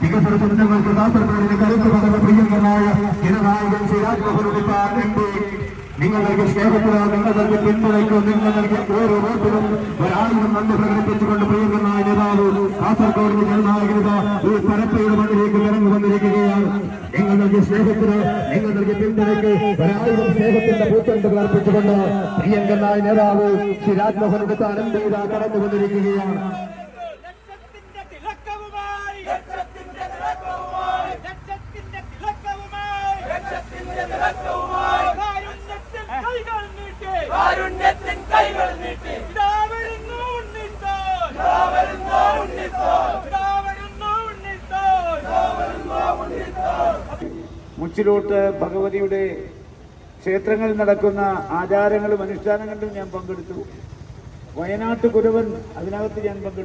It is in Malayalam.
വികസന ചിന്തകൾക്ക് കാസർഗോഡിന് കരുത്തു പകർന്ന പ്രിയങ്കരനായ ജനനായകൻ ശ്രീ രാജ്മോഹൻ എം പി നിങ്ങൾക്ക് സ്നേഹത്തിലോ നിങ്ങൾക്ക് പിന്തുണയ്ക്കോ നിങ്ങൾ നൽകിയ ഓരോ വോട്ടിനും ഒരാളും നന്ദി പ്രകടിപ്പിച്ചുകൊണ്ട് പ്രിയങ്കരനായ നേതാവ് കാസർഗോഡിന് ജനനായകത ഒരു പരപ്പയുടെ മണ്ണിലേക്ക് ഇറങ്ങി വന്നിരിക്കുകയാണ്. നിങ്ങൾ നൽകിയ സ്നേഹത്തിന് നിങ്ങൾ നൽകിയ പിന്തുണയ്ക്ക് ഒരാളും സ്നേഹത്തിന്റെ പൂച്ചെണ്ടുകൾ അർപ്പിച്ചുകൊണ്ട് പ്രിയങ്കരനായ നേതാവ് ശ്രീ രാജ്മോഹൻ എം പി കടന്നു വന്നിരിക്കുകയാണ്. മുച്ചിലോട്ട് ഭഗവതിയുടെ ക്ഷേത്രങ്ങളിൽ നടക്കുന്ന ആചാരങ്ങളും അനുഷ്ഠാനങ്ങളിലും ഞാൻ പങ്കെടുത്തു. വയനാട്ട് കുരവൻ അതിനകത്ത് ഞാൻ പങ്കെടുത്തു.